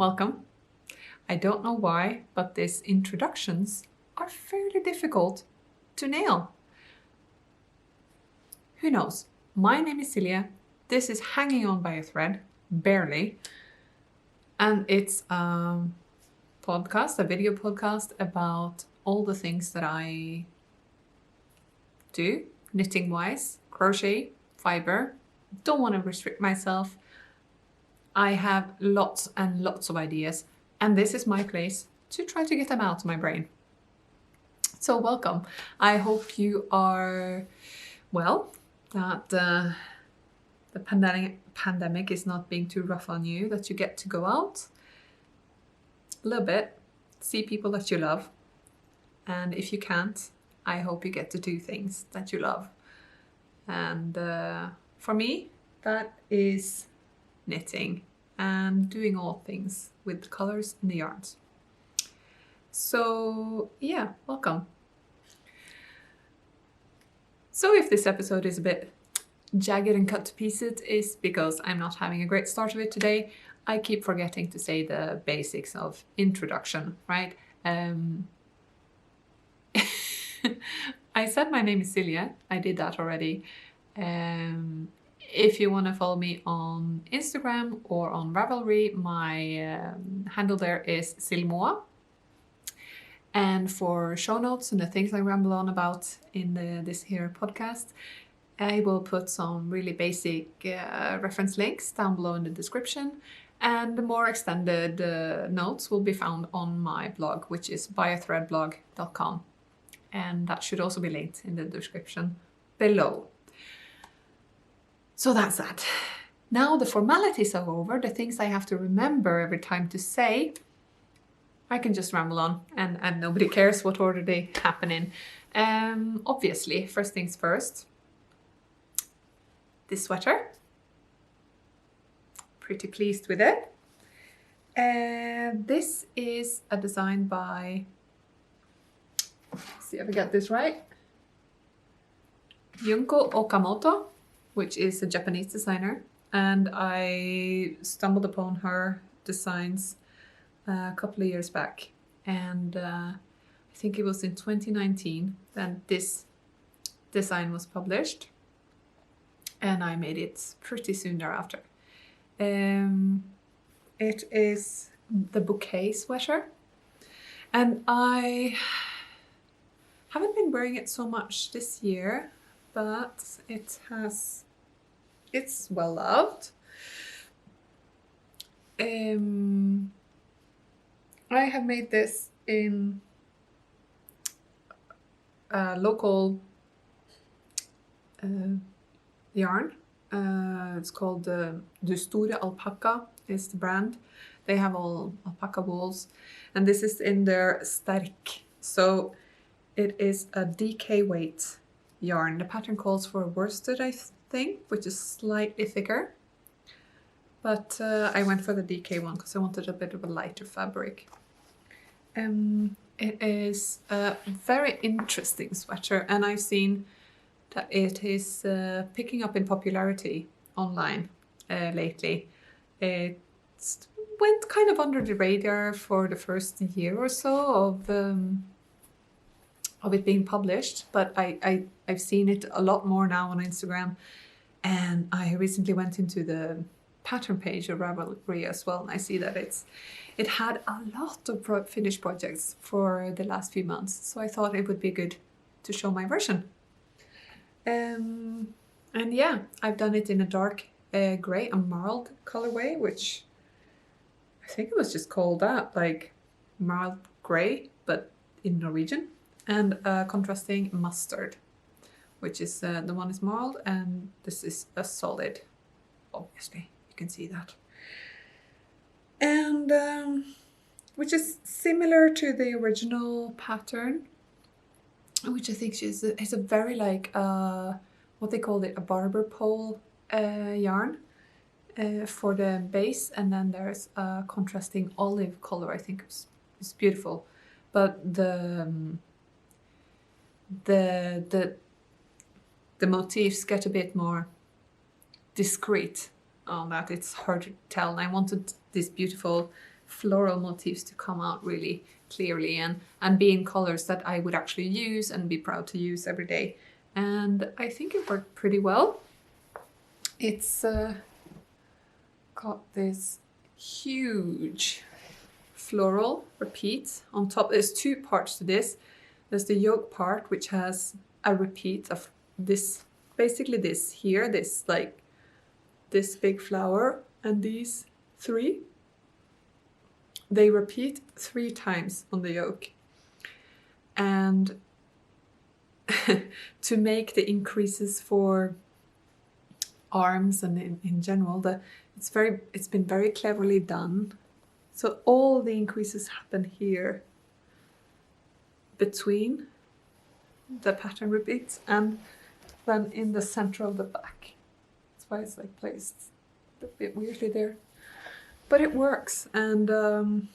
welcome. I don't know why, but these introductions are fairly difficult to nail. Who knows? My name is Vilje. This is Hanging On by a Thread, barely. And it's a video podcast about all the things that I do, knitting-wise, crochet, fiber. Don't want to restrict myself. I have lots and lots of ideas, and this is my place to try to get them out of my brain. So welcome. I hope you are well, that the pandemic is not being too rough on you, that you get to go out a little bit, see people that you love, and if you can't, I hope you get to do things that you love. And for me, that is knitting and doing all things with the colors and the yarns. So yeah, welcome. So if this episode is a bit jagged and cut to pieces, it's because I'm not having a great start of it today. I keep forgetting to say the basics of introduction, right? I said my name is Vilje. I did that already. If you want to follow me on Instagram or on Ravelry, my handle there is Silmoa. And for show notes and the things I ramble on about in this here podcast, I will put some really basic reference links down below in the description. And the more extended notes will be found on my blog, which is byathreadblog.com. And that should also be linked in the description below. So that's that. Now the formalities are over, the things I have to remember every time to say, I can just ramble on and nobody cares what order they happen in. Obviously, first things first, this sweater. Pretty pleased with it. This is a design by, let's see if I get this right, Junko Okamoto, which is a Japanese designer, and I stumbled upon her designs a couple of years back, and I think it was in 2019 that this design was published, and I made it pretty soon thereafter. It is the bouquet sweater, and I haven't been wearing it so much this year, but it's well loved. I have made this in a local yarn. It's called Du Store Alpakka is the brand. They have all alpaca wools, and this is in their Sterk. So it is a DK weight yarn. The pattern calls for worsted, I think, which is slightly thicker. But I went for the DK one because I wanted a bit of a lighter fabric. It is a very interesting sweater, and I've seen that it is picking up in popularity online lately. It went kind of under the radar for the first year or so of it being published, but I've seen it a lot more now on Instagram, and I recently went into the pattern page of Ravelry as well, and I see that it had a lot of finished projects for the last few months, so I thought it would be good to show my version. And yeah, I've done it in a dark grey, a marled colorway, which I think it was just called that, like marled grey, but in Norwegian, and contrasting mustard, which is the one is marled, and this is a solid, obviously. Can see that, and which is similar to the original pattern, which I think is a very like what they called it, a barber pole yarn for the base, and then there's a contrasting olive color. I think it's beautiful, but the motifs get a bit more discreet on that. It's hard to tell, and I wanted this beautiful floral motifs to come out really clearly and be in colors that I would actually use and be proud to use every day. And I think it worked pretty well. It's got this huge floral repeat on top. There's two parts to this. There's the yoke part, which has a repeat of this, basically this here, this like this big flower, and these three. They repeat 3 times on the yoke. And to make the increases for arms and in general, it's been very cleverly done. So all the increases happen here between the pattern repeats and then in the center of the back. That's why it's like placed a bit weirdly there. But it works, and on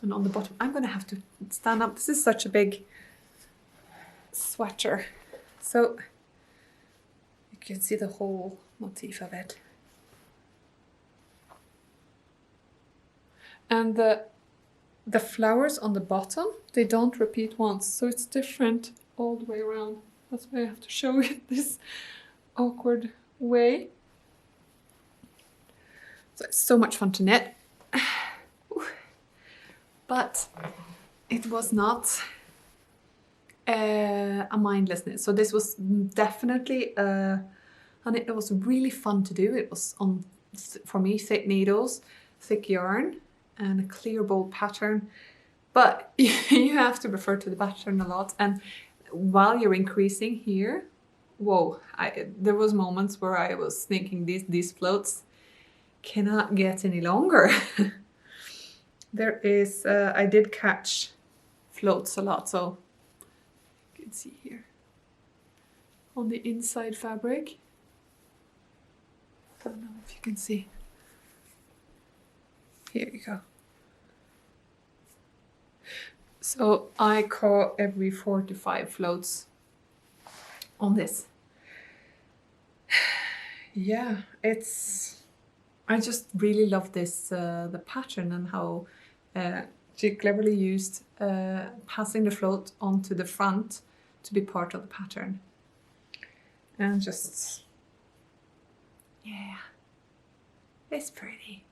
the bottom, I'm gonna have to stand up. This is such a big sweater, so you can see the whole motif of it. And the flowers on the bottom, they don't repeat once, so it's different all the way around. That's why I have to show it this awkward way. So it's so much fun to knit. But it was not a mindless knit. So this was definitely and it was really fun to do. It was on, for me, thick needles, thick yarn, and a clear bold pattern. But you have to refer to the pattern a lot. And while you're increasing here, whoa, there was moments where I was thinking these floats cannot get any longer. There is, I did catch floats a lot, so you can see here on the inside fabric. I don't know if you can see. Here you go. So I caught every 4 to 5 floats on this. Yeah, I just really love this, the pattern and how she cleverly used passing the float onto the front to be part of the pattern. And just, yeah, it's pretty.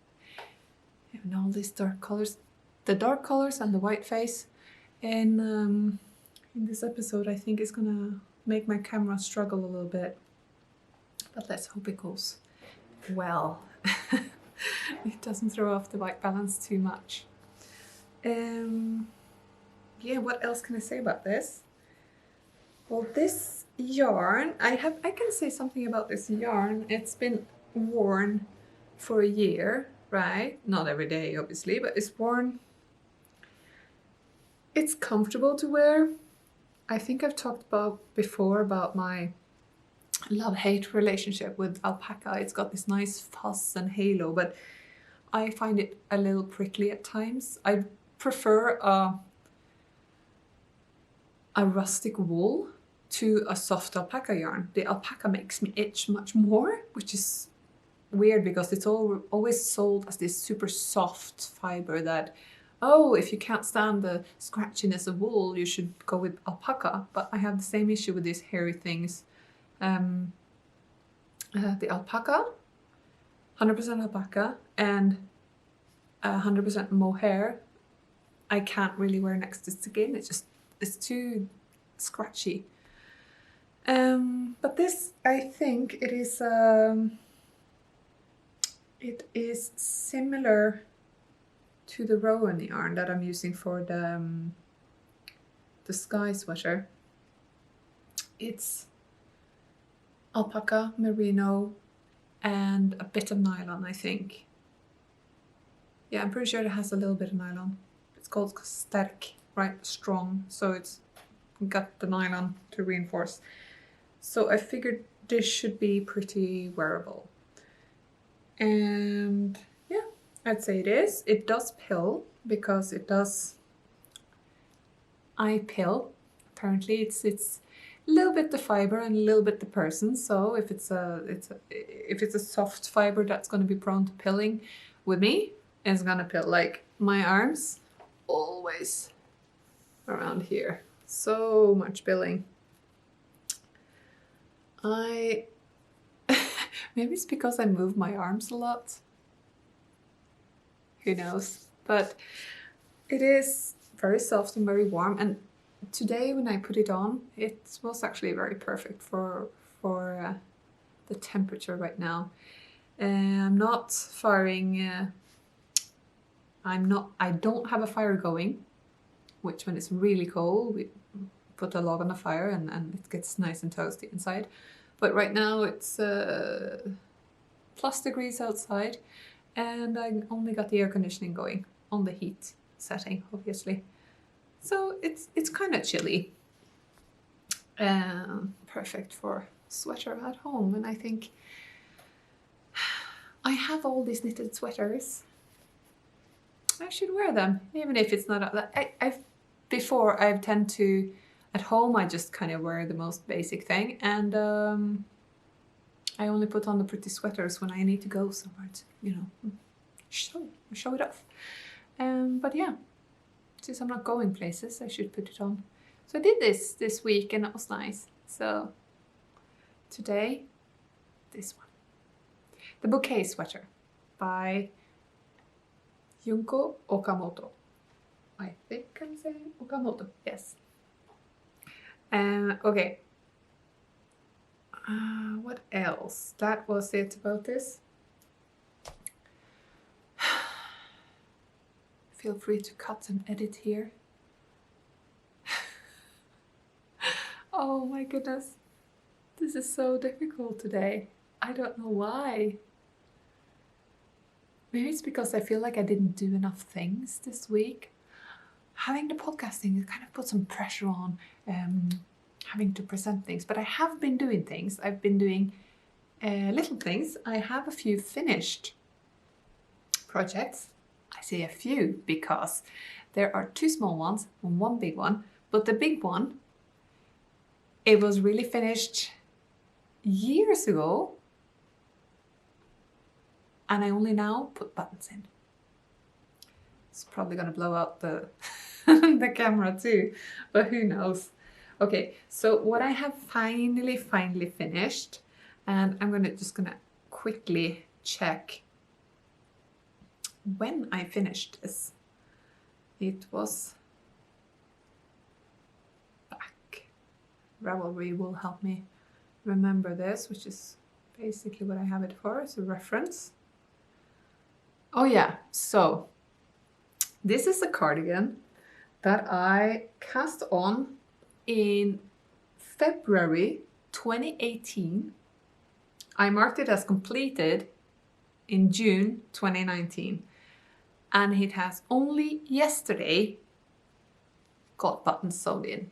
And all these dark colors, the dark colors and the white face in this episode, I think is gonna make my camera struggle a little bit. But let's hope it goes well. It doesn't throw off the white balance too much. Yeah, what else can I say about this? Well, this yarn, I can say something about this yarn. It's been worn for a year, right? Not every day, obviously, but it's worn. It's comfortable to wear. I think I've talked about before about my love-hate relationship with alpaca. It's got this nice fuzz and halo, but I find it a little prickly at times. I prefer a rustic wool to a soft alpaca yarn. The alpaca makes me itch much more, which is weird because it's always sold as this super soft fiber that, oh, if you can't stand the scratchiness of wool, you should go with alpaca. But I have the same issue with these hairy things. The alpaca, 100% alpaca, and 100% mohair, I can't really wear next to skin. It's too scratchy. But this, I think it is similar to the Rowan yarn that I'm using for the sky sweater. It's alpaca, merino, and a bit of nylon, I think. Yeah, I'm pretty sure it has a little bit of nylon. It's called Sterk, right? Strong. So it's got the nylon to reinforce. So I figured this should be pretty wearable. And yeah, I'd say it is. It does pill because it does. I pill. Apparently, it's a little bit the fiber and a little bit the person. So if it's a soft fiber that's going to be prone to pilling with me, it's going to pill. Like my arms, always around here. So much billing. Maybe it's because I move my arms a lot. Who knows? But it is very soft and very warm. And today when I put it on, it was actually very perfect for the temperature right now. I'm not firing. I don't have a fire going, which when it's really cold, we put a log on the fire and it gets nice and toasty inside. But right now it's plus degrees outside, and I only got the air conditioning going on the heat setting, obviously. So it's kind of chilly. Perfect for sweater at home. And I think I have all these knitted sweaters. I should wear them, even if it's not. Before I've tend to, at home I just kind of wear the most basic thing, and I only put on the pretty sweaters when I need to go somewhere to, you know, show it off. But yeah, since I'm not going places, I should put it on. So I did this week, and it was nice. So today, this one, the bouquet sweater by Junko Okamoto. I think I'm saying Okamoto, yes. Okay. What else? That was it about this. Feel free to cut and edit here. Oh my goodness. This is so difficult today. I don't know why. Maybe it's because I feel like I didn't do enough things this week. Having the podcasting, it kind of put some pressure on having to present things. But I have been doing things. I've been doing little things. I have a few finished projects. I say a few because there are 2 small ones and 1 big one. But the big one, it was really finished years ago. And I only now put buttons in. It's probably going to blow out the, the camera too, but who knows. Okay, so what I have finally finished, and I'm just gonna quickly check when I finished this. It was back. Ravelry will help me remember this, which is basically what I have it for as a reference. Oh yeah, so this is a cardigan that I cast on in February 2018. I marked it as completed in June 2019. And it has only yesterday got buttons sewed in.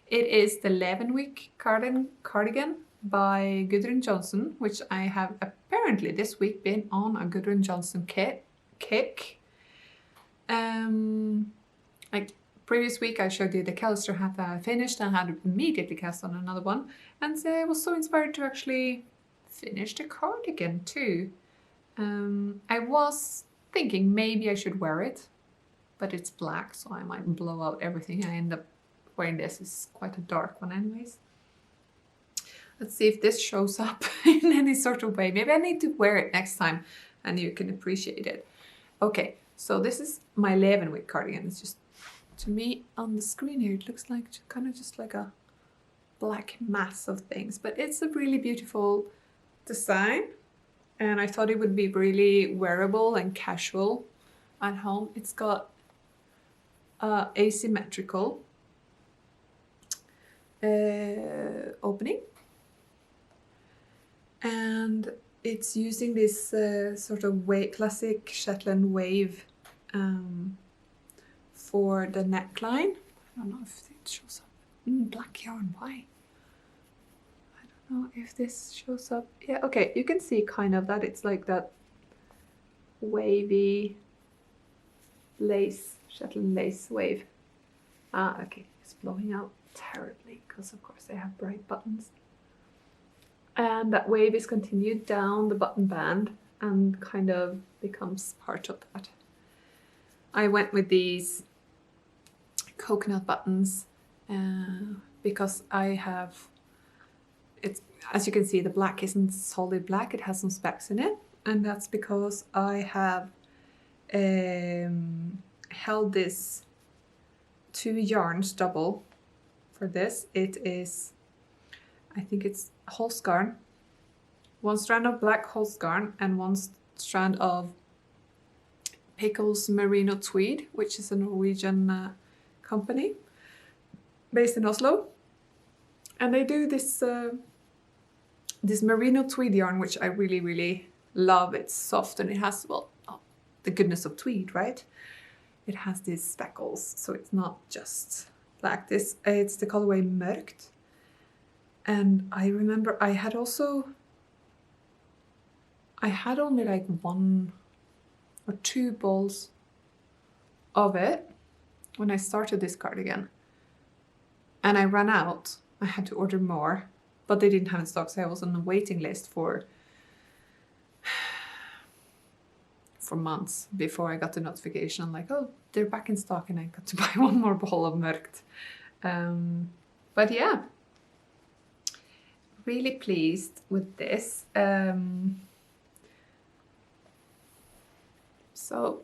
It is the Levenwik cardigan by Gudrun Johnston, which I have apparently this week been on a Gudrun Johnston kick. Like previous week I showed you the Kellister hat that I finished and had immediately cast on another one, and I was so inspired to actually finish the cardigan too. I was thinking maybe I should wear it, but it's black, so I might blow out everything. I end up wearing this. It's quite a dark one anyways. Let's see if this shows up in any sort of way. Maybe I need to wear it next time and you can appreciate it. Okay, so this is my Levenwik cardigan. It's just, to me on the screen here, it looks like kind of just like a black mass of things, but it's a really beautiful design. And I thought it would be really wearable and casual at home. It's got asymmetrical opening. And it's using this sort of classic Shetland wave for the neckline. I don't know if it shows up. Black yarn, why? I don't know if this shows up. Yeah, okay, you can see kind of that it's like that wavy lace, Shetland lace wave. Ah, okay, it's blowing out terribly because of course they have bright buttons. And that wave is continued down the button band and kind of becomes part of that. I went with these coconut buttons because I have, it's, as you can see, the black isn't solid black, it has some specks in it, and that's because I have held this 2 yarns double for this. It is, I think it's Holst yarn, 1 strand of black Holst yarn and 1 strand of Pickles Merino Tweed, which is a Norwegian company based in Oslo, and they do this this merino tweed yarn, which I really love. It's soft and it has, well, the goodness of tweed, right? It has these speckles, so it's not just black. This it's the colorway Mørkt, and I remember I had only like 1 or 2 balls of it when I started this cardigan, and I ran out. I had to order more, but they didn't have in stock, so I was on the waiting list for months before I got the notification. I'm like, oh, they're back in stock, and I got to buy 1 more ball of Mørkt. But yeah, really pleased with this. So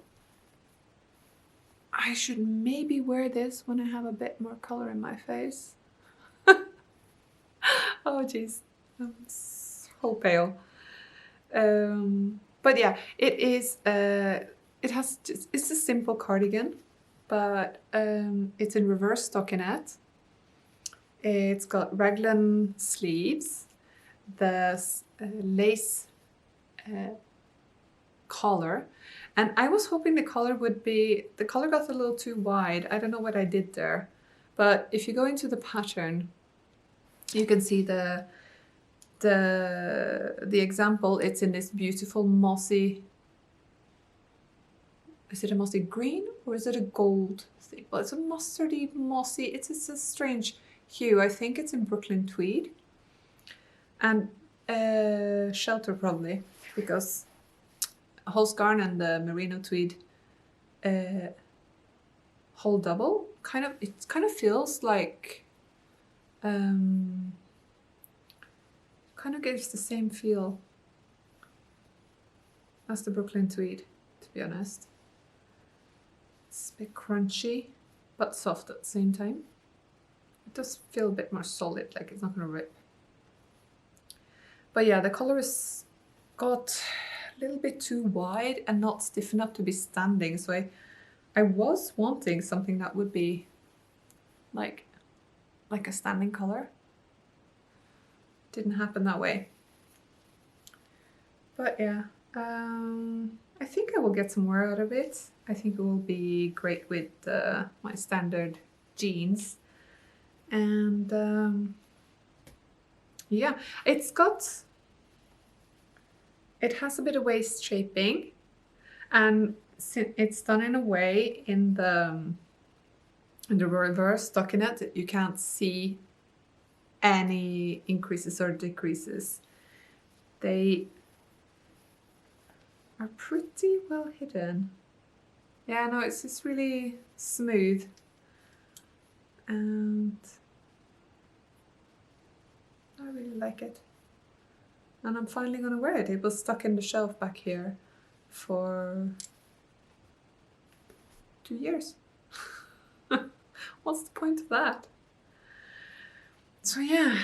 I should maybe wear this when I have a bit more color in my face. Oh jeez, I'm so pale. But yeah, it is. It's a simple cardigan, but it's in reverse stockinette. It's got raglan sleeves, the lace collar, and I was hoping the collar would be. The collar got a little too wide. I don't know what I did there, but if you go into the pattern, you can see the example. It's in this beautiful mossy, is it a mossy green or is it a gold thing? Well, it's a mustardy mossy, it's a strange hue. I think it's in Brooklyn tweed and shelter probably, because Holst yarn and the merino tweed whole double it kind of feels like kind of gives the same feel as the Brooklyn tweed, to be honest. It's a bit crunchy, but soft at the same time. It does feel a bit more solid, like it's not gonna rip. But yeah, the collar is got a little bit too wide and not stiff enough to be standing, so I was wanting something that would be like a standing collar. Didn't happen that way. But yeah, I think I will get some wear out of it. I think it will be great with my standard jeans. And yeah, it has a bit of waist shaping, and it's done in a way in the reverse stockinette that you can't see any increases or decreases. They are pretty well hidden. Yeah, no, it's just really smooth, and I really like it. And I'm finally gonna wear it. It was stuck in the shelf back here for 2 years. What's the point of that? So yeah,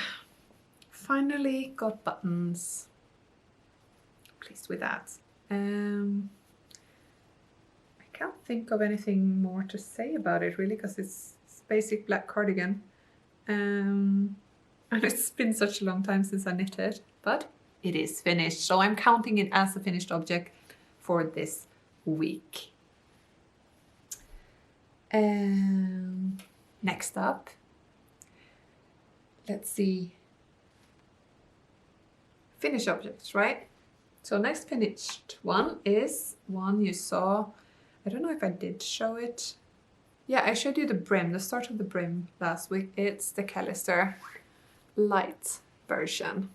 finally got buttons. Pleased with that. I can't think of anything more to say about it really, because it's basic black cardigan. And it's been such a long time since I knit it, but it is finished. So I'm counting it as a finished object for this week. Next up, let's see, finished objects, right? So next finished one is one you saw. I don't know if I did show it. Yeah, I showed you the brim, the start of the brim last week. It's the Kellister light version.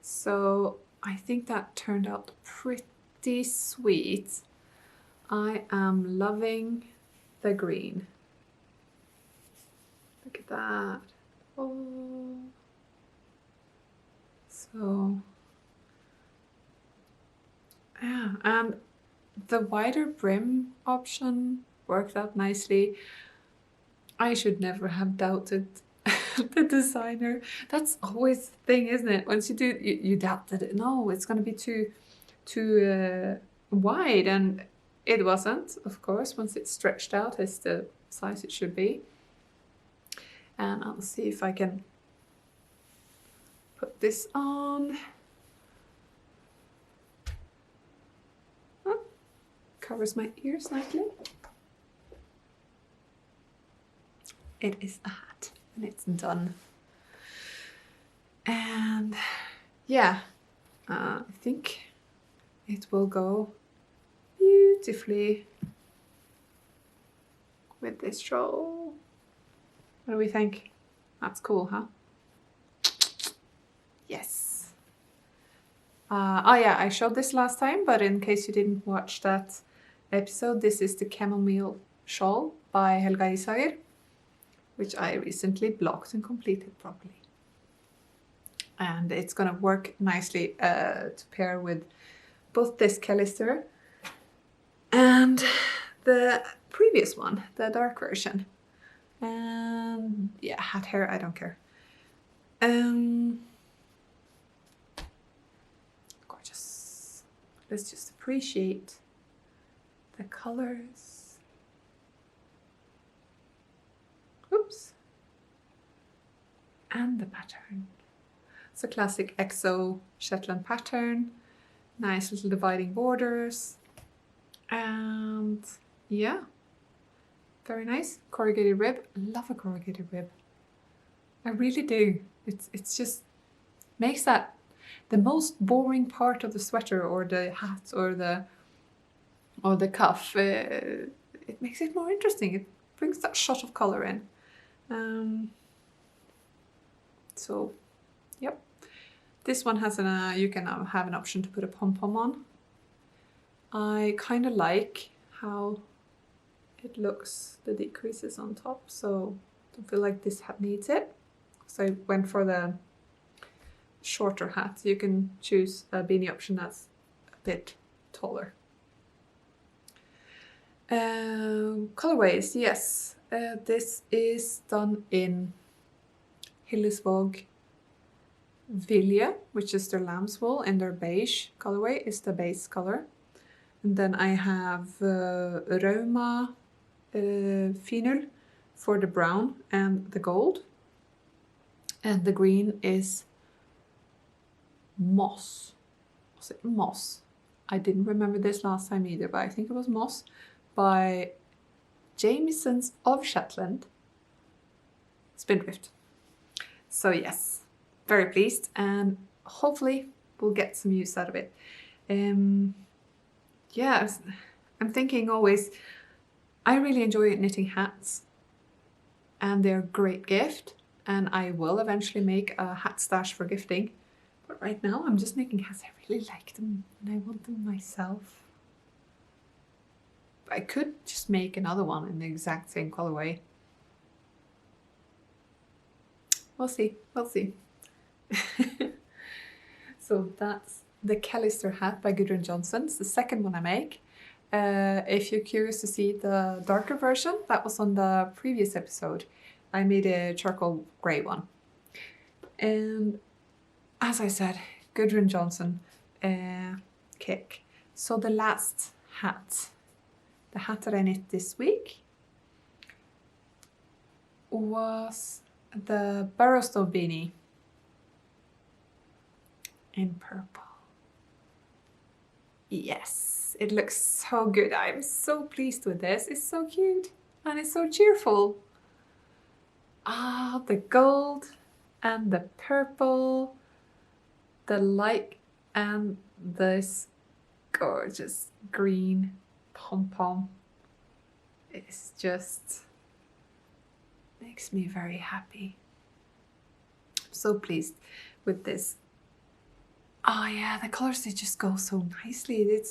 So I think that turned out pretty sweet. I am loving the green. Look at that. Oh. So, yeah, and the wider brim option worked out nicely. I should never have doubted the designer. That's always the thing, isn't it? Once you do, you doubt that no, it's going to be too wide, and it wasn't, of course. Once it's stretched out, it's the size it should be. And I'll see if I can put this on. Oh, covers my ears nicely. It is a hat, and it's done. And yeah, I think it will go beautifully with this shawl. What do we think? That's cool, huh? Yes. Oh yeah, I showed this last time, but in case you didn't watch that episode, this is the chamomile shawl by Helga Isager, which I recently blocked and completed properly. And it's gonna work nicely to pair with both this Kellister and the previous one, the dark version. And yeah, hat hair, I don't care. Gorgeous. Let's just appreciate the colors. Oops. And the pattern. It's a classic EXO Shetland pattern. Nice little dividing borders. And yeah, very nice. Corrugated rib. Love a corrugated rib. I really do. It's just makes that the most boring part of the sweater or the hat or the cuff. It makes it more interesting. It brings that shot of color in. So, yep. This one has you can have an option to put a pom-pom on. I kind of like how it looks, the decreases on top, so I don't feel like this hat needs it. So I went for the shorter hat. You can choose a beanie option that's a bit taller. Colorways, yes. This is done in Hillesvåg Vilje, which is their lamb's wool, and their beige colorway is the base color. And then I have Rauma Finull for the brown and the gold. And the green is Moss. Was it Moss? I didn't remember this last time either, but I think it was Moss by Jamieson's of Shetland. Spindrift. So yes, very pleased, and hopefully we'll get some use out of it. Yeah, I'm thinking always, I really enjoy knitting hats, and they're a great gift, and I will eventually make a hat stash for gifting. But right now I'm just making hats. I really like them and I want them myself. I could just make another one in the exact same colorway. We'll see, we'll see. So that's the Kellister hat by Gudrun Johnston. It's the second one I make. If you're curious to see the darker version, that was on the previous episode. I made a charcoal grey one. And as I said, Gudrun Johnston kick. So the last hat, the hat that I knit this week, was the Burrastow beanie in purple. Yes, it looks so good. I'm so pleased with this. It's so cute and it's so cheerful. Ah, the gold and the purple, the light, and this gorgeous green pom-pom. It's just makes me very happy. I'm so pleased with this. Oh yeah, the colors, they just go so nicely.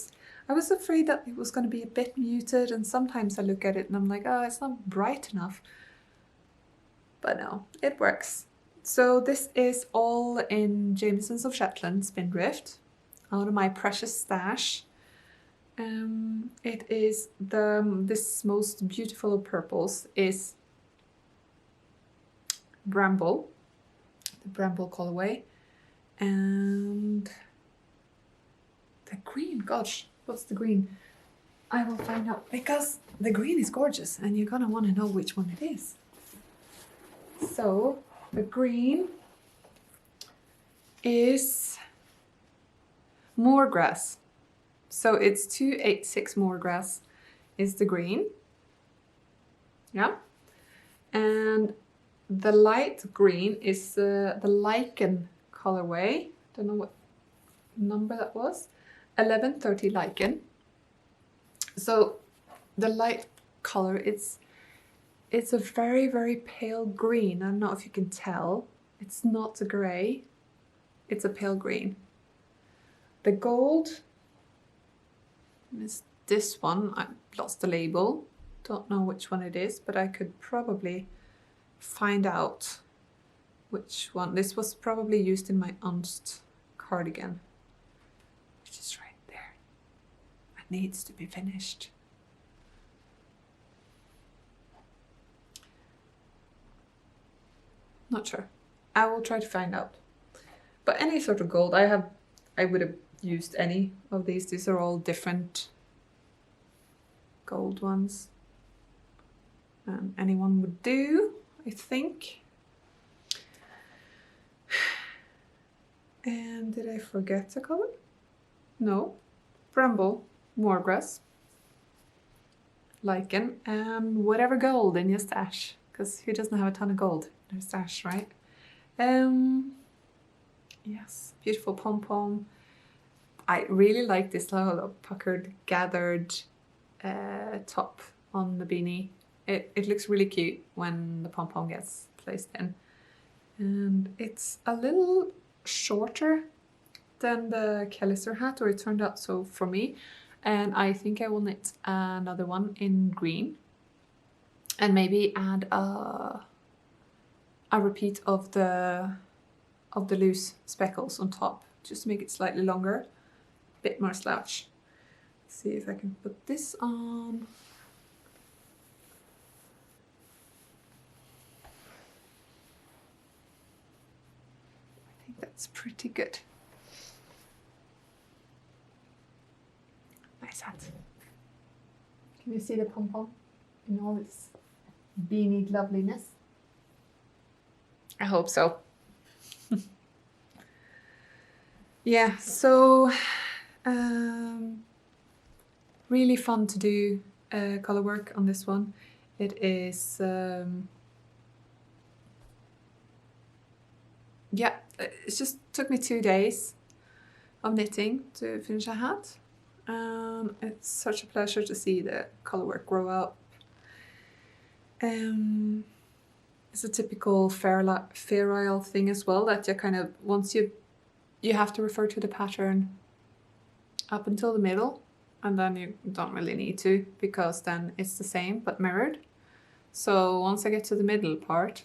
I was afraid that it was going to be a bit muted, and sometimes I look at it and I'm like, oh, it's not bright enough. But no, it works. So this is all in Jamieson's of Shetland Spindrift, out of my precious stash. It is this most beautiful of purples is Bramble, the Bramble colorway, and the green. Gosh, what's the green? I will find out, because the green is gorgeous and you're gonna want to know which one it is. So the green is Moorgrass. So it's 286 Moorgrass is the green. Yeah. And the light green is the Lichen colorway. Don't know what number that was. 1130 Lichen. So the light color, it's a very, very pale green. I don't know if you can tell. It's not a grey. It's a pale green. The gold is this one. I lost the label. Don't know which one it is, but I could probably find out which one. This was probably used in my aunt's cardigan, which is right there. It needs to be finished. Not sure. I will try to find out. But any sort of gold, I would have used any of these. These are all different gold ones. Anyone would do, I think. And did I forget a color? No. Bramble, Moorgrass, Lichen, and whatever gold in your stash. Because who doesn't have a ton of gold in their stash, right? Yes, beautiful pom-pom. I really like this little puckered, gathered top on the beanie. It looks really cute when the pom-pom gets placed in. And it's a little shorter than the Kellister hat, or it turned out so for me. And I think I will knit another one in green. And maybe add a repeat of the loose speckles on top, just to make it slightly longer, a bit more slouch. Let's see if I can put this on. I think that's pretty good. Nice hat. Can you see the pom-pom in all its beanie loveliness? I hope so. Yeah, so really fun to do color work on this one. It is yeah, it just took me 2 days of knitting to finish a hat. It's such a pleasure to see the color work grow up. It's a typical feral thing as well, that you kind of, once you have to refer to the pattern up until the middle, and then you don't really need to, because then it's the same but mirrored. So once I get to the middle part,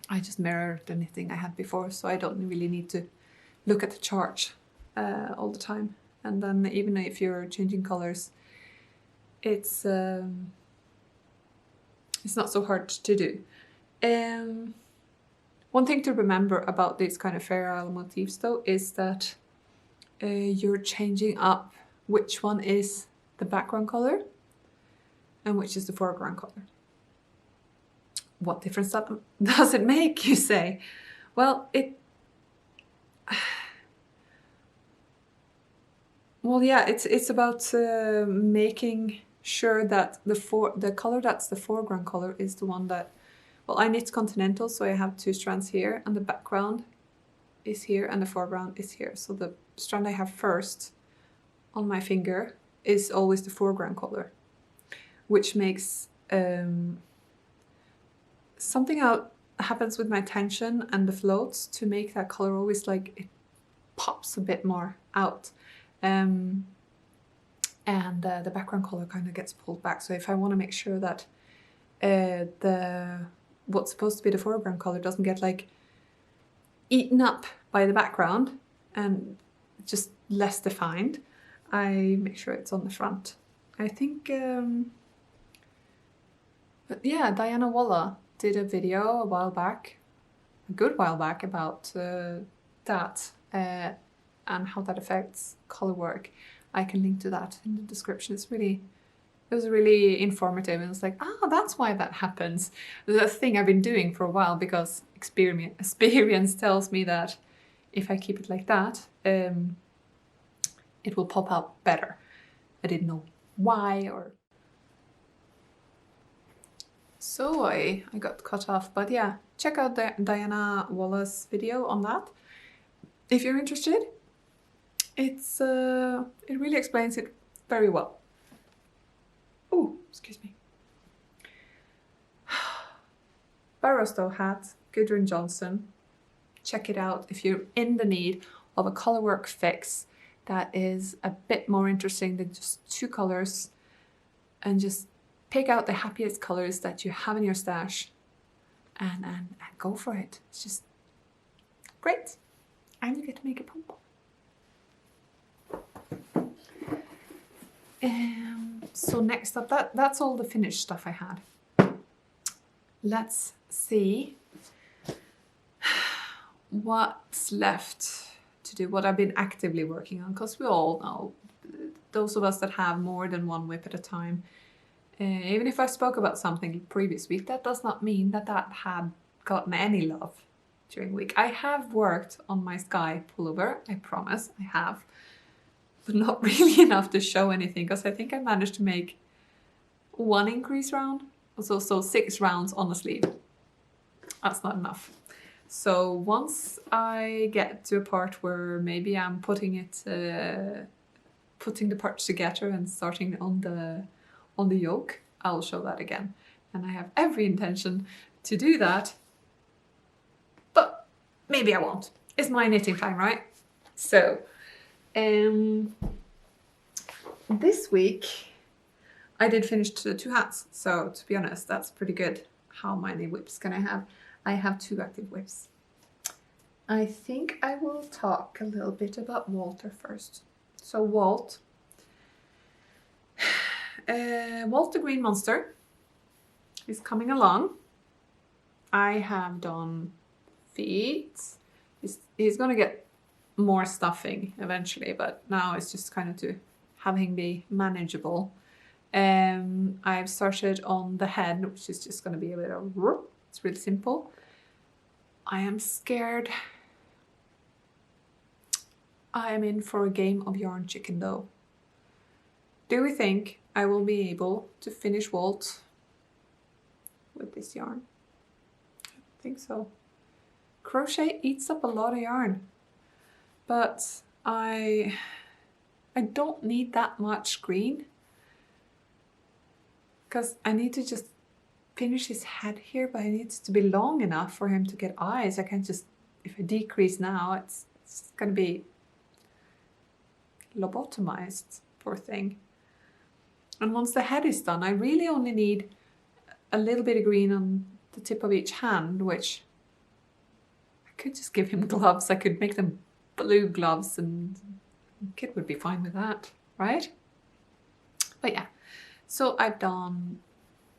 I just mirror the knitting I had before, so I don't really need to look at the chart all the time. And then even if you're changing colors, it's not so hard to do. One thing to remember about these kind of feral motifs though is that you're changing up which one is the background color and which is the foreground color. What difference does it make, you say? Well, well, yeah, it's about making sure that the color that's the foreground color is the one that, well, I knit continental, so I have 2 strands here, and the background is here and the foreground is here. So the strand I have first on my finger is always the foreground color, which makes something happens with my tension and the floats to make that color always like it pops a bit more out. and the background color kind of gets pulled back. So if I want to make sure that what's supposed to be the foreground color doesn't get like eaten up by the background and just less defined, I make sure it's on the front. I think, but yeah, Diana Walla did a video a while back, a good while back, about that and how that affects Colourwork. I can link to that in the description. It was really informative, and it's like, oh, that's why that happens. The thing I've been doing for a while, because experience tells me that if I keep it like that, it will pop out better. I didn't know why, or so I got cut off. But yeah, check out Diana Walla's video on that if you're interested. It really explains it very well. Oh, excuse me. Burrastow hat, Gudrun Johnston. Check it out if you're in the need of a Colourwork fix that is a bit more interesting than just 2 colors, and just pick out the happiest colors that you have in your stash and go for it. It's just great. And you get to make a pump. So next up, that's all the finished stuff I had. Let's see what's left to do, what I've been actively working on, because we all know, those of us that have more than one whip at a time, even if I spoke about something previous week, that does not mean that had gotten any love during the week. I have worked on my Sky pullover, I promise, I have, but not really enough to show anything, because I think I managed to make 1 increase round, so 6 rounds on the sleeve. That's not enough. So once I get to a part where maybe I'm putting the parts together and starting on the yoke, I'll show that again. And I have every intention to do that, but maybe I won't. It's my knitting time, right? So this week I did finish the 2 hats, so to be honest, that's pretty good. How many whips can I have? I have 2 active whips. I think I will talk a little bit about Walter first. So Walt the Green Monster is coming along. I have done feet. He's gonna get more stuffing eventually, but now it's just kind of to have him be manageable. I've started on the head, which is just going to be a bit of, it's really simple. I am scared. I am in for a game of yarn chicken though. Do we think I will be able to finish Walt with this yarn? I think so. Crochet eats up a lot of yarn, but I don't need that much green, because I need to just finish his head here, but I need it to be long enough for him to get eyes. I can't just, if I decrease now, it's going to be lobotomized, poor thing. And once the head is done, I really only need a little bit of green on the tip of each hand, which I could just give him gloves. I could make them blue gloves and the kid would be fine with that, right? But yeah, so I've done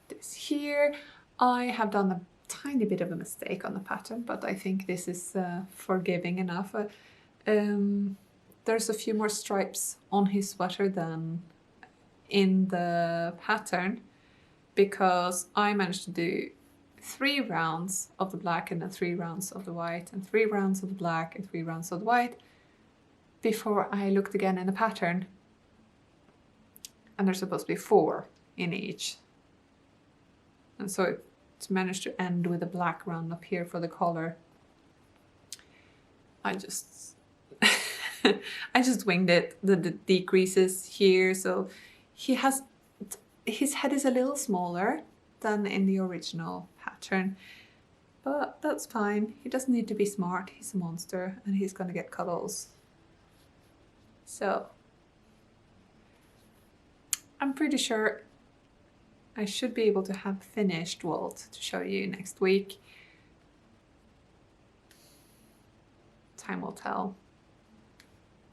this here. I have done a tiny bit of a mistake on the pattern, but I think this is forgiving enough. There's a few more stripes on his sweater than in the pattern, because I managed to do 3 rounds of the black and then 3 rounds of the white and 3 rounds of the black and 3 rounds of the white before I looked again in the pattern. And there's supposed to be 4 in each. And so it's managed to end with a black round up here for the collar. I just I just winged it, the decreases here, so his head is a little smaller than in the original pattern, but that's fine. He doesn't need to be smart. He's a monster and he's gonna get cuddles. So I'm pretty sure I should be able to have finished Walt to show you next week. Time will tell.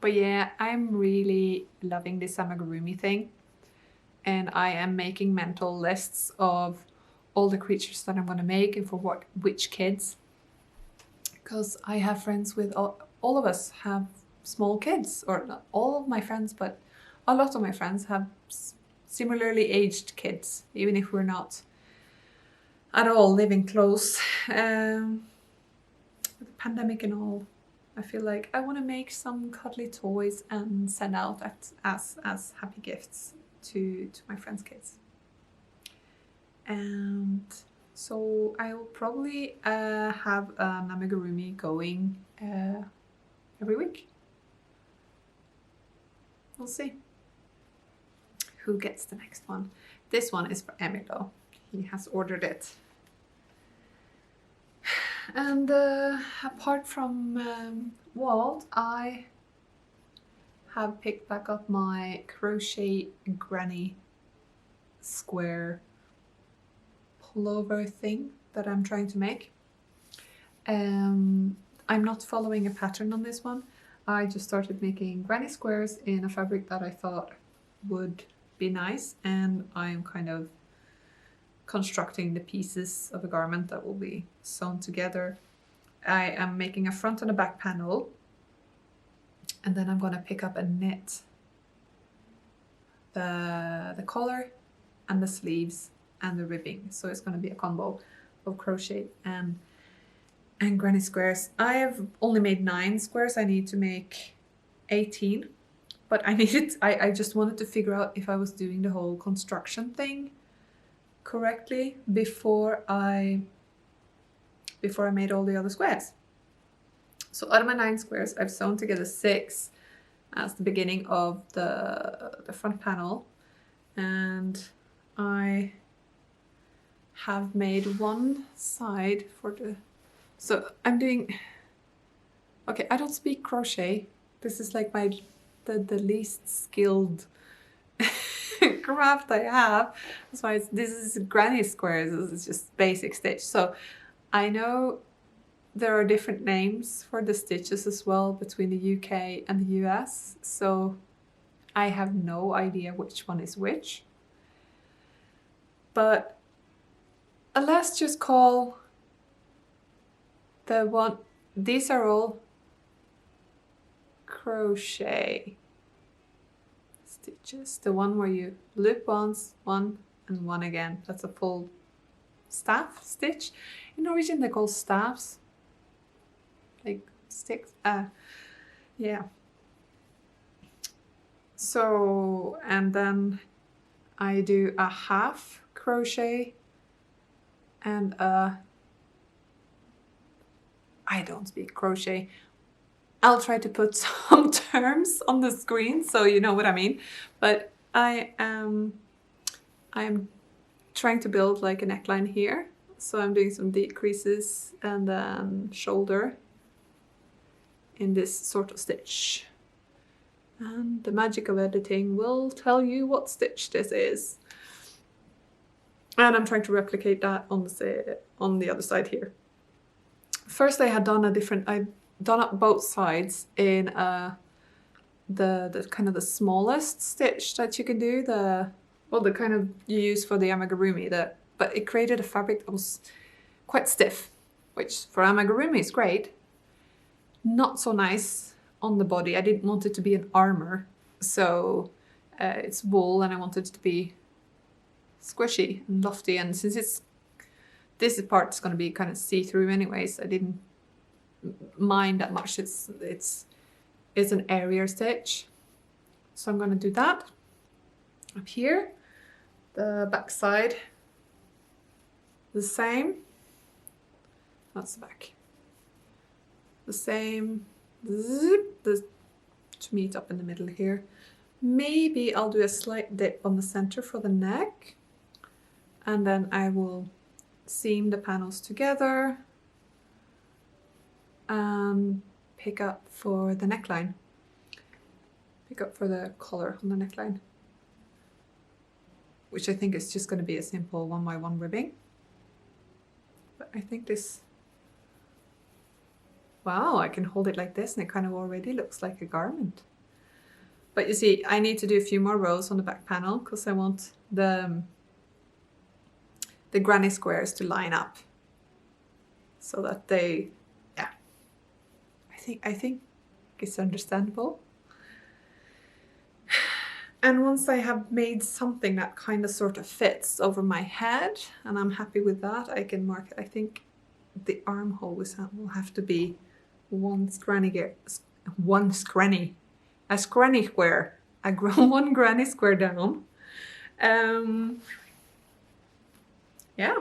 But yeah, I'm really loving this amigurumi thing. And I am making mental lists of all the creatures that I'm going to make and for which kids. Because I have friends with, all of us have small kids. Or not all of my friends, but a lot of my friends have similarly aged kids. Even if we're not at all living close. With the pandemic and all. I feel like I want to make some cuddly toys and send out as happy gifts to my friends' kids. And so I will probably have an amigurumi going every week. We'll see who gets the next one. This one is for Emil though. He has ordered it. And apart from Walt, I have picked back up my crochet granny square pullover thing that I'm trying to make. I'm not following a pattern on this one. I just started making granny squares in a fabric that I thought would be nice, and I'm kind of constructing the pieces of a garment that will be sewn together. I am making a front and a back panel, and then I'm going to pick up and knit the collar and the sleeves and the ribbing. So it's going to be a combo of crochet and granny squares. I have only made 9 squares. I need to make 18, but I just wanted to figure out if I was doing the whole construction thing correctly before I made all the other squares. So out of my 9 squares, I've sewn together 6 as the beginning of the front panel, and I have made one side for the. So I'm doing. Okay, I don't speak crochet. This is like the least skilled craft I have. That's why this is granny squares. This is just basic stitch. So I know there are different names for the stitches as well between the UK and the US. So I have no idea which one is which. But let's just call the one. These are all crochet stitches. The one where you loop once, one and one again. That's a full staff stitch. In Norwegian they call staffs, like sticks. Yeah. So, and then I do a half crochet and I don't speak crochet. I'll try to put some terms on the screen so you know what I mean. But I'm trying to build like a neckline here. So I'm doing some decreases and then shoulder in this sort of stitch. And the magic of editing will tell you what stitch this is. And I'm trying to replicate that on the other side here. First I had done I'd done up both sides in the kind of the smallest stitch that you can do, the kind of you use for the amigurumi, but it created a fabric that was quite stiff, which for amigurumi is great. Not so nice on the body. I didn't want it to be an armor, so it's wool and I wanted it to be squishy and lofty, and since this part's going to be kind of see-through anyways, I didn't mind that much. It's an area stitch, so I'm going to do that up here. The back side the same. That's the back. The same. Zip, to meet up in the middle here. Maybe I'll do a slight dip on the center for the neck, and then I will seam the panels together and pick up for the neckline. Pick up for the collar on the neckline. which I think is just going to be a simple 1x1 ribbing. But I think this, wow, I can hold it like this and it kind of already looks like a garment. But you see, I need to do a few more rows on the back panel because I want the granny squares to line up so that they, yeah, I think it's understandable. And once I have made something that kind of sort of fits over my head and I'm happy with that, I can mark it. I think the armhole will have to be one granny square, one granny square down. Yeah,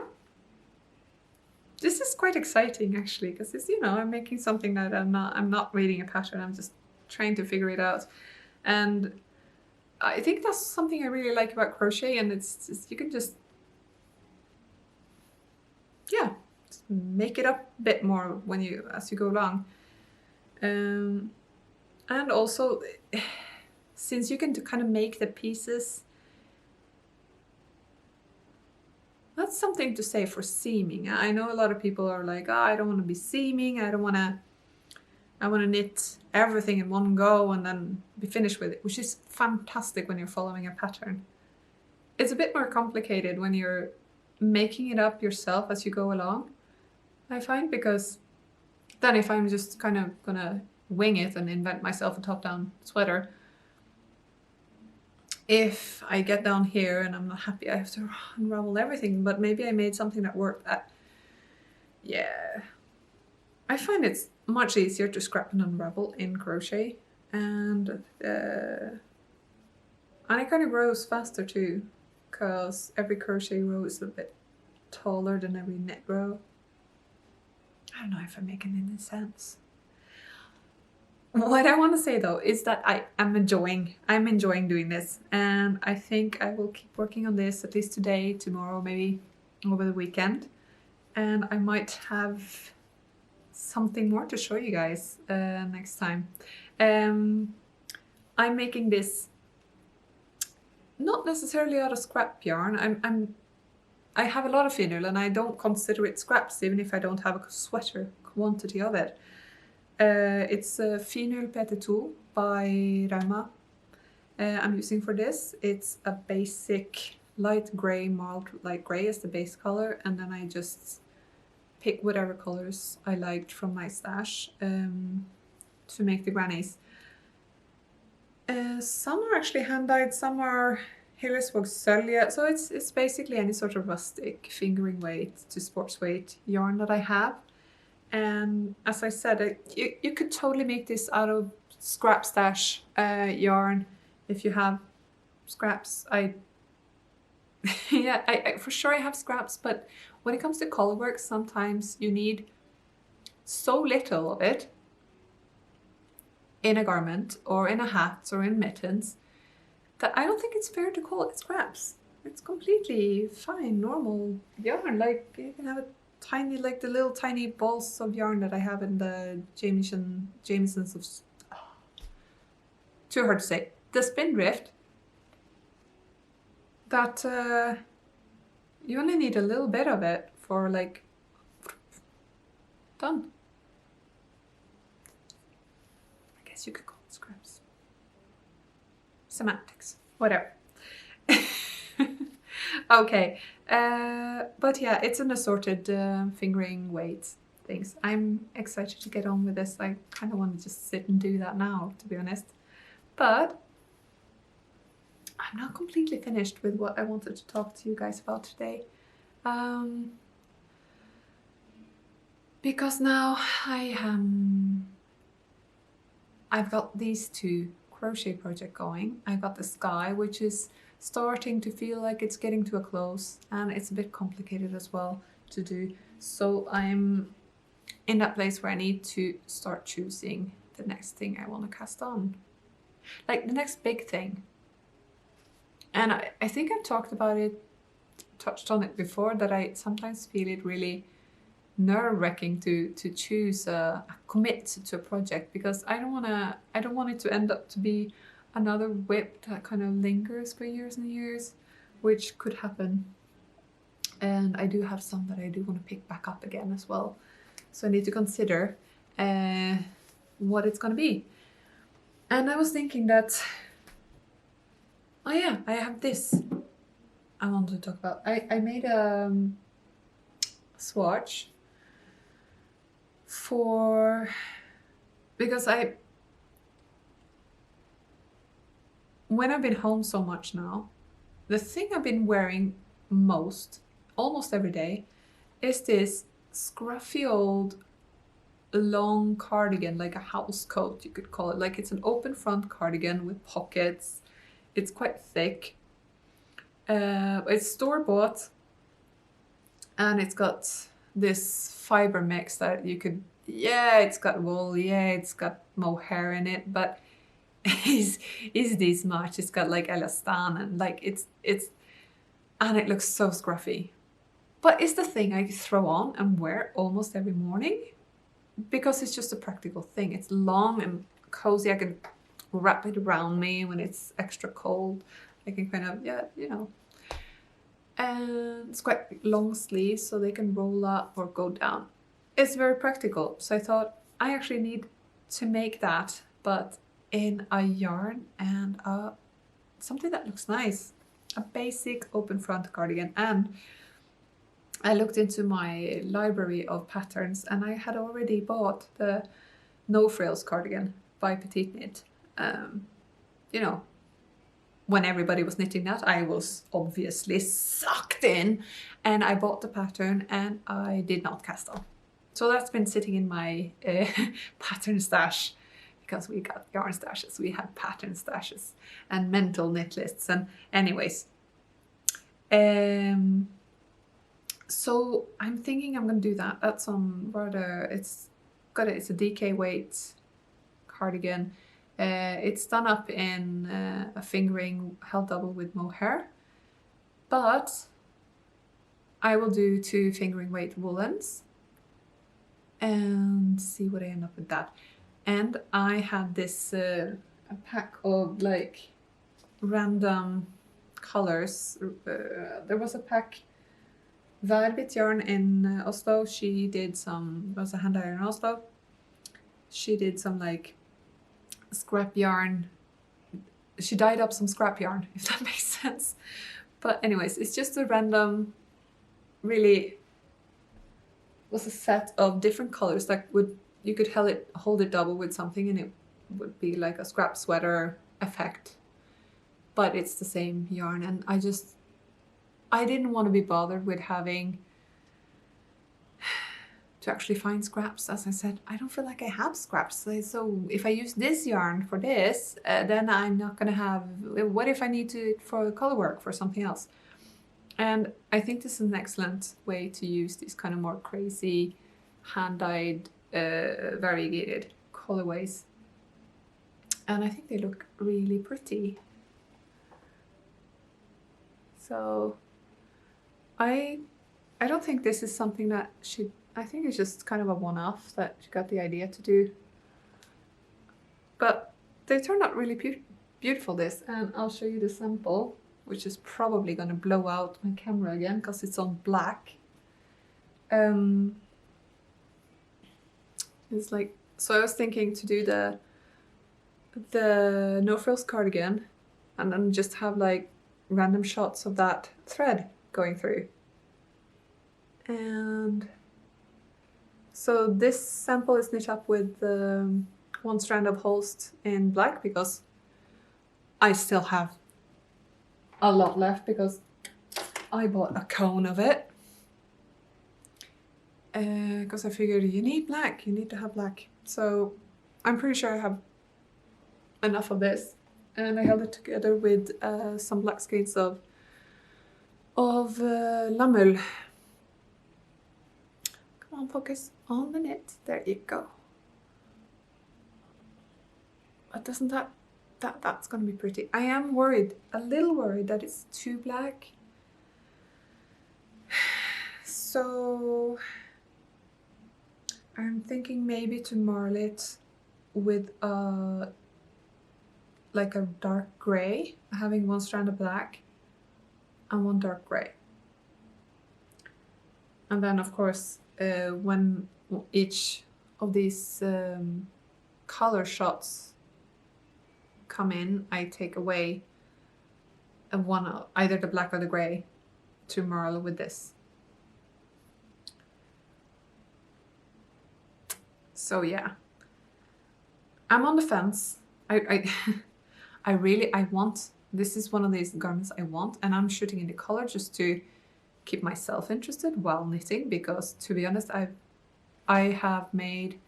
this is quite exciting actually, because it's, you know, I'm making something that I'm not reading a pattern, I'm just trying to figure it out. And I think that's something I really like about crochet, and it's you can just, yeah, just make it up a bit more as you go along. And also, since you can kind of make the pieces, that's something to say for seaming. I know a lot of people are like, oh, I don't want to be seaming, I want to knit everything in one go and then be finished with it, which is fantastic when you're following a pattern. It's a bit more complicated when you're making it up yourself as you go along, I find, because then if I'm just kind of gonna wing it and invent myself a top-down sweater, if I get down here and I'm not happy, I have to unravel everything. But maybe I made something that worked. Yeah, I find it's much easier to scrap and unravel in crochet, and it kind of grows faster too, because every crochet row is a bit taller than every knit row. I don't know if I'm making any sense. What I want to say though is that I'm enjoying doing this, and I think I will keep working on this at least today, tomorrow, maybe over the weekend, and I might have something more to show you guys next time. I'm making this not necessarily out of scrap yarn. I have a lot of Finull and I don't consider it scraps, even if I don't have a sweater quantity of it. It's a Finull PT2 by Rauma. I'm using for this. It's a basic light grey, mild light grey is the base color, and then I just pick whatever colors I liked from my stash to make the grannies. Some are actually hand-dyed, some are Hillesvåg Sølje, so it's basically any sort of rustic fingering weight to sports weight yarn that I have. And as I said, you could totally make this out of scrap stash yarn if you have scraps. Yeah, I for sure I have scraps, but when it comes to Colourwork, sometimes you need so little of it in a garment or in a hat or in mittens that I don't think it's fair to call it scraps. It's completely fine, normal yarn. Like you can have a tiny, like the little tiny balls of yarn that I have in the Jamiesons of, too hard to say, the Spindrift, that you only need a little bit of it for like, done. I guess you could call it scraps. Semantics, whatever. Okay, but yeah, it's an assorted fingering weight things. I'm excited to get on with this. I kind of want to just sit and do that now, to be honest. But I'm not completely finished with what I wanted to talk to you guys about today. Because now I've got these two crochet projects going. I got the sky, which is starting to feel like it's getting to a close, and it's a bit complicated as well to do. So I'm in that place where I need to start choosing the next thing I want to cast on. Like the next big thing. And I think I've talked about it, touched on it before, that I sometimes feel it really nerve-wracking to choose commit to a project, because I don't want it to end up to be another whip that kind of lingers for years and years, which could happen. And I do have some that I do want to pick back up again as well. So I need to consider what it's going to be. And I was thinking that, oh yeah, I have this I wanted to talk about. I made a swatch because when I've been home so much now, the thing I've been wearing almost every day, is this scruffy old long cardigan, like a house coat you could call it. Like, it's an open front cardigan with pockets. It's quite thick. It's store-bought, and it's got this fiber mix that you could, yeah, it's got wool, yeah, it's got mohair in it, but is this much. It's got like elastan, and like and it looks so scruffy. But it's the thing I throw on and wear almost every morning because it's just a practical thing. It's long and cozy. I can wrap it around me when it's extra cold. I can kind of, yeah, you know. And it's quite long sleeves, so they can roll up or go down. It's very practical. So I thought I actually need to make that, but in a yarn and something that looks nice. A basic open front cardigan. And I looked into my library of patterns, and I had already bought the No Frills cardigan by Petite Knit. You know, when everybody was knitting that, I was obviously sucked in, and I bought the pattern and I did not cast on. So that's been sitting in my pattern stash, because we got yarn stashes, we had pattern stashes and mental knit lists. And anyways, so I'm thinking I'm gonna do that. That's some rather, it's a DK weight cardigan. It's done up in a fingering held double with mohair, but I will do 2 fingering weight woolens and see what I end up with that. And I had this a pack of like random colors. There was a pack, Velvet Yarn in Oslo. She did some, was a hand iron in Oslo. She did some like scrap yarn. She dyed up some scrap yarn, if that makes sense. But anyways, it's just a random, really was a set of different colors that you could hold it double with something, and it would be like a scrap sweater effect. But it's the same yarn, and I didn't want to be bothered with having to actually find scraps. As I said, I don't feel like I have scraps. So if I use this yarn for this, then I'm not going to have, what if I need to for Colourwork for something else? And I think this is an excellent way to use these kind of more crazy hand-dyed variegated colorways. And I think they look really pretty. So I don't think this is something that I think it's just kind of a one-off that she got the idea to do. But they turned out really beautiful, this, and I'll show you the sample, which is probably going to blow out my camera again because it's on black. It's like, so I was thinking to do the No Frills cardigan and then just have like random shots of that thread going through. And so this sample is knit up with 1 strand of Holst in black, because I still have a lot left because I bought a cone of it. Because I figured you need black, you need to have black. So I'm pretty sure I have enough of this. And I held it together with some black skeins of Lamul. Come on, focus on the knit. There you go. But doesn't that's going to be pretty. I am worried, a little worried that it's too black. So I'm thinking maybe to marl it with like a dark gray, having 1 strand of black, and one dark grey. And then of course when each of these color shots come in, I take away either the black or the grey to merle with this. So yeah, I'm on the fence. I want, this is one of these garments I want, and I'm shooting in the color just to keep myself interested while knitting, because to be honest, I have made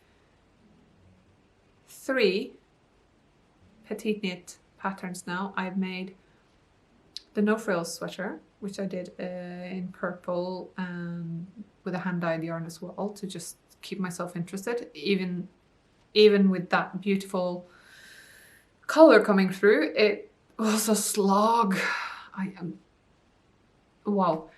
3 petite knit patterns now. I've made the no frills sweater, which I did in purple and with a hand dyed yarn as well, to just keep myself interested, even with that beautiful color coming through. It was a slog. Wow.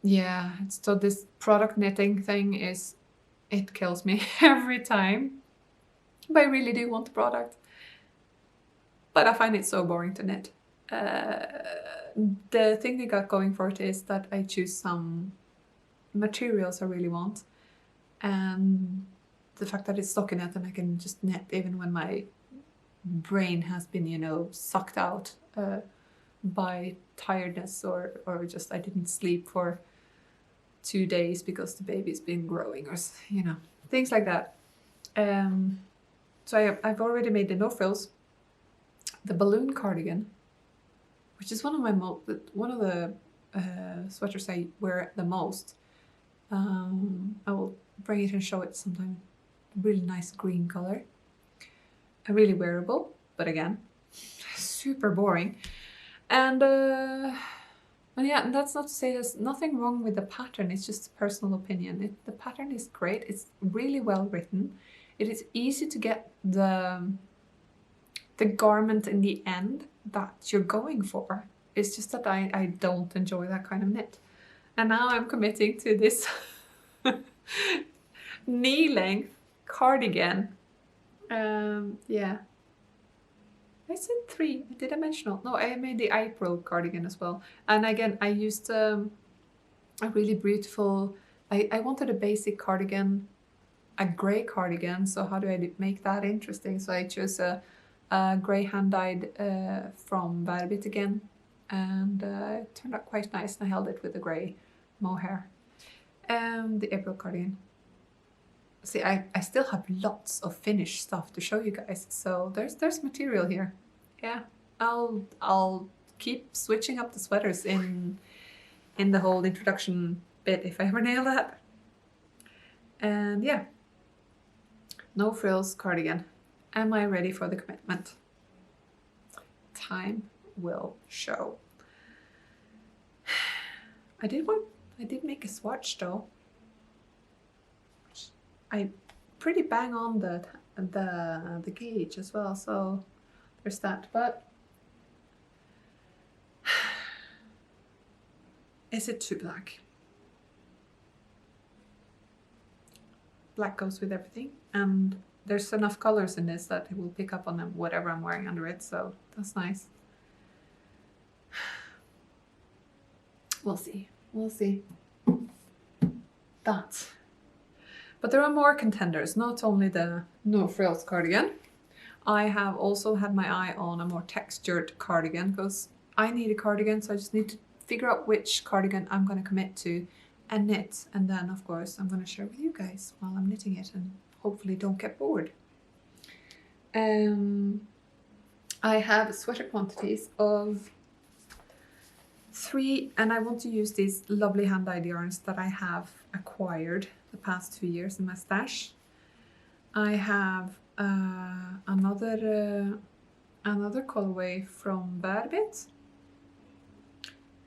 Yeah, so this product knitting thing it kills me every time. But I really do want the product. But I find it so boring to knit. The thing they got going for it is that I choose some materials I really want, and the fact that it's stockinette and I can just knit even when my brain has been, you know, sucked out by tiredness, or just I didn't sleep for 2 days because the baby's been growing, or you know, things like that. So I've already made the no frills, the balloon cardigan, which is one of the sweaters I wear the most. I will bring it and show it sometime. Really nice green color, really wearable, but again, super boring. And yeah, and that's not to say there's nothing wrong with the pattern. It's just a personal opinion. The pattern is great. It's really well written. It is easy to get the garment in the end that you're going for. It's just that I don't enjoy that kind of knit. And now I'm committing to this knee-length cardigan. Yeah. I said 3. Did I mention all? No, I made the April cardigan as well. And again, I used a really beautiful... I wanted a basic cardigan, a grey cardigan. So how do I make that interesting? So I chose a grey hand-dyed from Verbit again. And it turned out quite nice. And I held it with the grey mohair. The April cardigan. See, I still have lots of finished stuff to show you guys, so there's material here. Yeah, I'll keep switching up the sweaters in the whole introduction bit if I ever nail that. And yeah, no frills cardigan. Am I ready for the commitment? Time will show. I did make a swatch though. I pretty bang on the gauge as well, so there's that. But is it too black? Black goes with everything, and there's enough colors in this that it will pick up on whatever I'm wearing under it, so that's nice. We'll see. We'll see. That. But there are more contenders, not only the no frills cardigan. I have also had my eye on a more textured cardigan, because I need a cardigan, so I just need to figure out which cardigan I'm going to commit to and knit. And then, of course, I'm going to share with you guys while I'm knitting it and hopefully don't get bored. I have sweater quantities of 3, and I want to use these lovely hand-dyed yarns that I have acquired the past 2 years in my stash. I have another colorway from Verbit,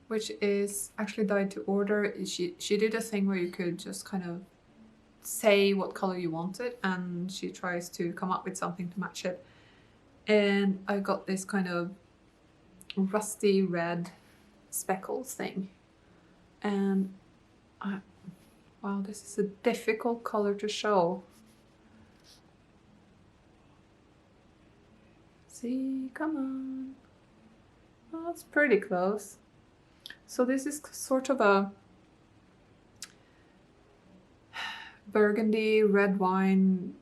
which is actually dyed to order. She did a thing where you could just kind of say what color you wanted, and she tries to come up with something to match it. And I got this kind of rusty red speckles thing, and wow, this is a difficult color to show. See, come on. Oh, it's pretty close. So this is sort of a burgundy red wine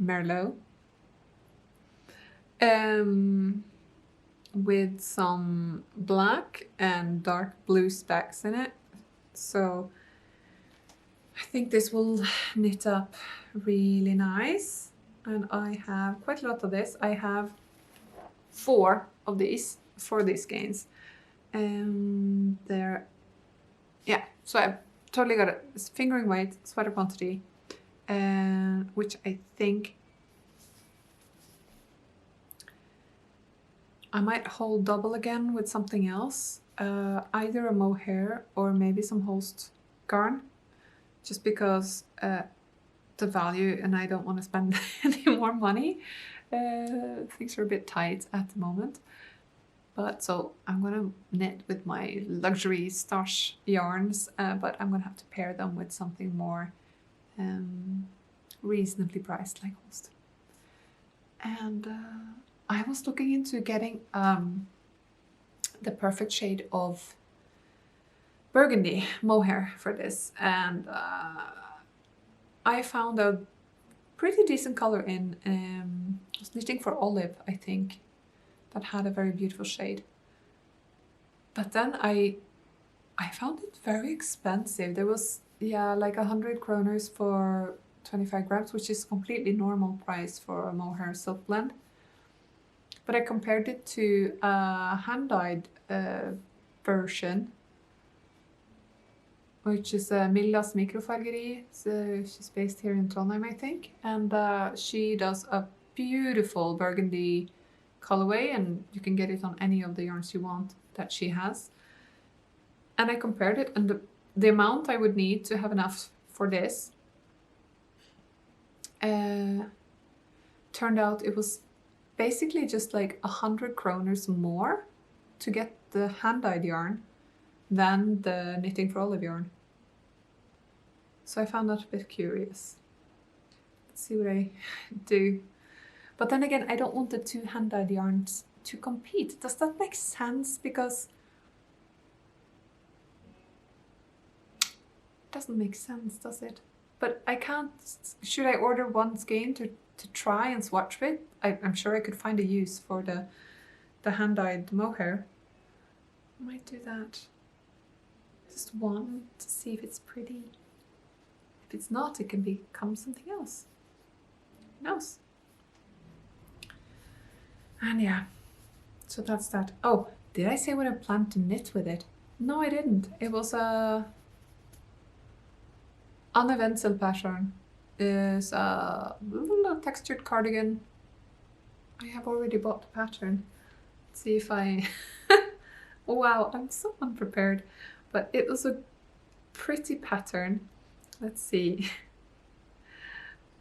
Merlot. With some black and dark blue specks in it. So I think this will knit up really nice. And I have quite a lot of this. I have 4 of these for these skeins. And they're, yeah, so I've totally got it. It's fingering weight, sweater quantity, which I think I might hold double again with something else, either a mohair or maybe some Holst garn, just because the value and I don't want to spend any more money. Things are a bit tight at the moment. But so I'm going to knit with my luxury stash yarns, but I'm going to have to pair them with something more reasonably priced like Holst. And I was looking into getting the perfect shade of burgundy mohair for this, and I found a pretty decent color in I was knitting for Olive, I think, that had a very beautiful shade. But then I found it very expensive. There was, yeah, like 100 kroners for 25 grams, which is completely normal price for a mohair silk blend. But I compared it to a hand-dyed version, which is Millas Mikrofargeri. She's based here in Trondheim, I think. And she does a beautiful burgundy colorway, and you can get it on any of the yarns you want that she has. And I compared it, and the amount I would need to have enough for this turned out it was basically just like 100 kroners more to get the hand-dyed yarn than the Knitting for Olive yarn. So I found that a bit curious. Let's see what I do. But then again, I don't want the 2 hand-dyed yarns to compete. Does that make sense? Because it doesn't make sense, does it? But I can't. Should I order one skein to try and swatch with? I'm sure I could find a use for the hand-dyed mohair. I might do that. Just one to see if it's pretty. If it's not, it can become something else. Who knows? And yeah, so that's that. Oh, did I say what I planned to knit with it? No, I didn't. It was a Anne Wenzel pattern. Is a textured cardigan. I have already bought the pattern. Let's see if I... Oh, wow, I'm so unprepared. But it was a pretty pattern. Let's see.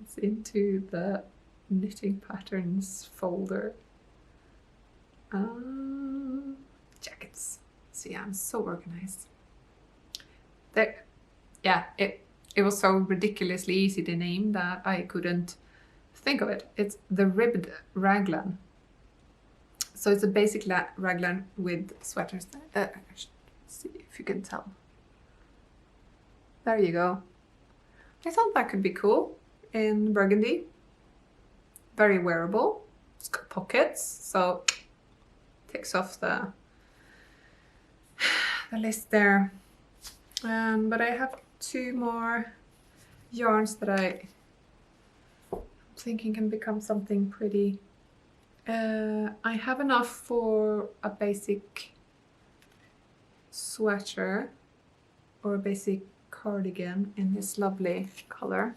It's into the knitting patterns folder. Jackets. So yeah, I'm so organized. There, yeah, it was so ridiculously easy to name that I couldn't think of it. It's the ribbed raglan. So it's a basic raglan with sweaters. Let's see if you can tell. There you go. I thought that could be cool in burgundy. Very wearable. It's got pockets, so takes off the list there. But I have 2 more yarns that I'm thinking can become something pretty. I have enough for a basic sweater or a basic cardigan in this lovely color.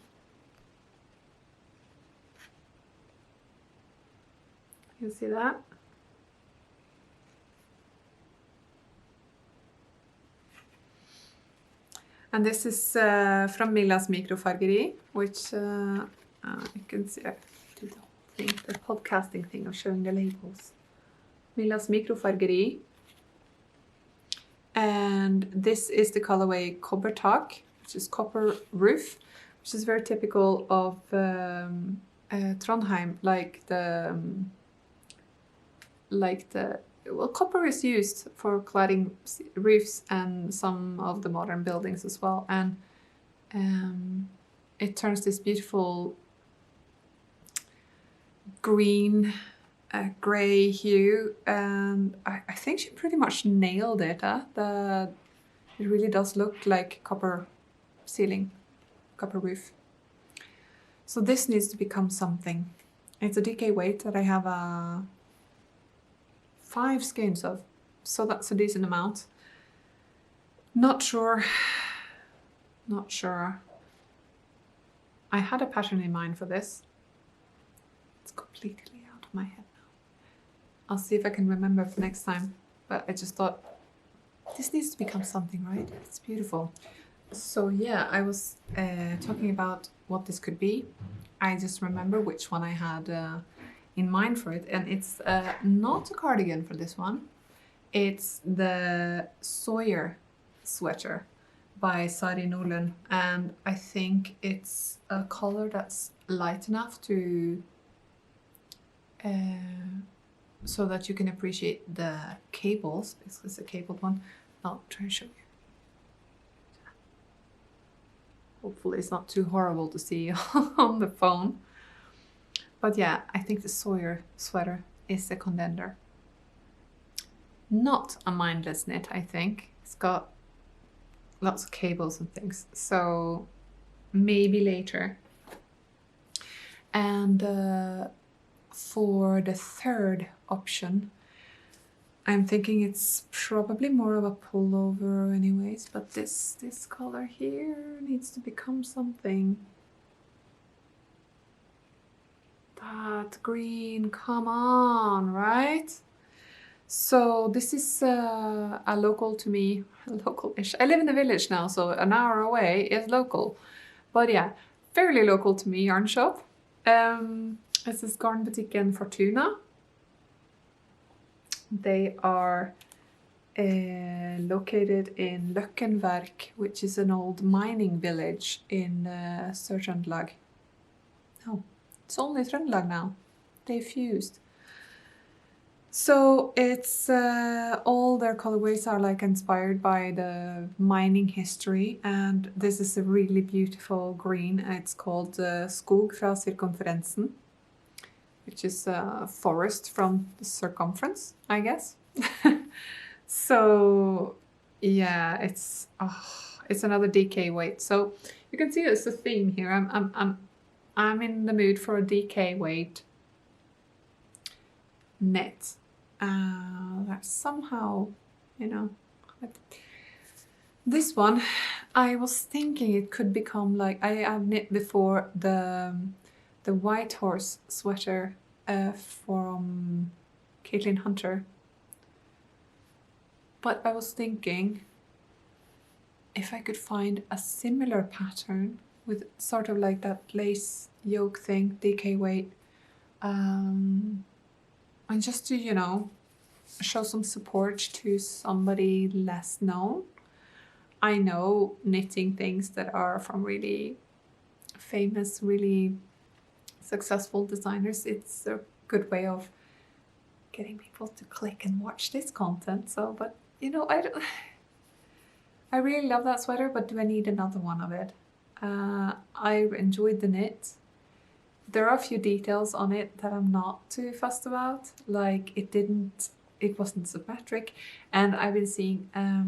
You see that? And this is from Millas Mikrofargeri, which you can see. I do the whole thing, the podcasting thing of showing the labels. Millas Mikrofargeri. And this is the colorway Copper Tak, which is copper roof, which is very typical of Trondheim, like the well, copper is used for cladding roofs and some of the modern buildings as well, and it turns this beautiful green, grey hue, and I think she pretty much nailed it. It really does look like copper ceiling, copper roof. So this needs to become something. It's a DK weight that I have 5 skeins of, so that's a decent amount. Not sure. Not sure. I had a pattern in mind for this. It's completely out of my head now. I'll see if I can remember for next time. But I just thought, this needs to become something, right? It's beautiful. So yeah, I was talking about what this could be. I just remember which one I had in mind for it. And it's not a cardigan for this one. It's the Sawyer sweater by Sari Nolan, and I think it's a color that's light enough to so that you can appreciate the cables, because it's a cabled one. I'll try and show you. Hopefully it's not too horrible to see on the phone. But yeah, I think the Sawyer sweater is the contender. Not a mindless knit, I think. It's got lots of cables and things, so maybe later. And for the third option, I'm thinking it's probably more of a pullover anyways, but this color here needs to become something. That green, come on, right? So this is a local to me, local-ish. I live in the village now, so an hour away is local. But yeah, fairly local to me yarn shop. This is Garnbutikken Fortuna. They are located in Levenwik, which is an old mining village in Sør-Trøndelag. No, it's only Trøndelag now. They fused. So it's all their colorways are like inspired by the mining history, and this is a really beautiful green. It's called Skog fra circumferensen, which is a forest from the circumference, I guess. So yeah, it's another DK weight. So you can see it's a theme here. I'm in the mood for a DK weight knit. That's somehow, you know, this one, I was thinking it could become like, I have knit before the White Horse sweater from Caitlin Hunter, but I was thinking if I could find a similar pattern with sort of like that lace yoke thing, DK weight, and just to, you know, show some support to somebody less known. I know knitting things that are from really famous, really successful designers. It's a good way of getting people to click and watch this content. So, but you know, I really love that sweater, but do I need another one of it? I enjoyed the knit. There are a few details on it that I'm not too fussed about, like it wasn't symmetric, and I've been seeing, I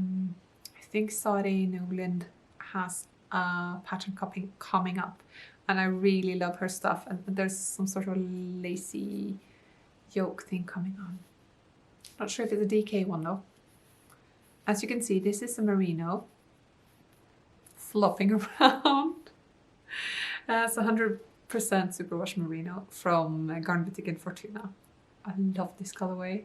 think Sari Nolan has a pattern coming up, and I really love her stuff, and there's some sort of lacy yoke thing coming on. Not sure if it's a DK one though. As you can see, this is a merino flopping around. It's 100% superwash merino from Garnbutikken Fortuna. I love this colorway.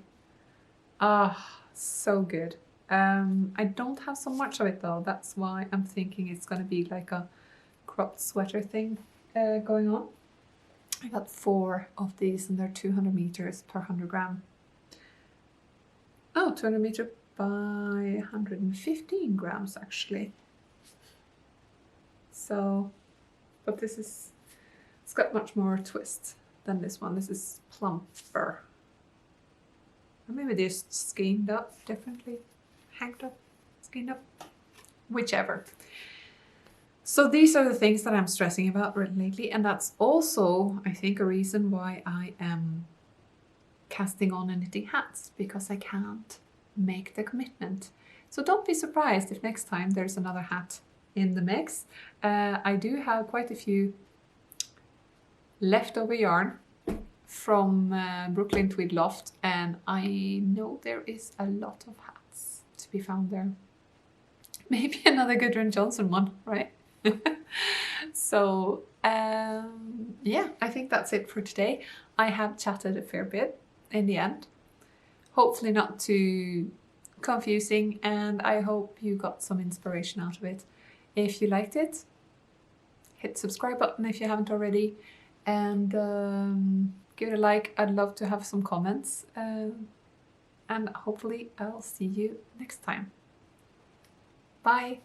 Ah, so good. I don't have so much of it though. That's why I'm thinking it's gonna be like a cropped sweater thing going on. I got 4 of these and they're 200 meters per 100 gram. Oh, 200 meter by 115 grams actually. So, but this is, it's got much more twist than this one. This is plumper. Or maybe they're skeined up differently. Hanged up, skeined up, whichever. So these are the things that I'm stressing about lately, and that's also, I think, a reason why I am casting on and knitting hats, because I can't make the commitment. So don't be surprised if next time there's another hat in the mix. I do have quite a few leftover yarn from Brooklyn Tweed Loft, and I know there is a lot of hats to be found there. Maybe another Gudrun Johnston one, right? So yeah, I think that's it for today. I have chatted a fair bit in the end. Hopefully not too confusing, and I hope you got some inspiration out of it. If you liked it, hit the subscribe button if you haven't already, and give it a like. I'd love to have some comments, and hopefully I'll see you next time. Bye!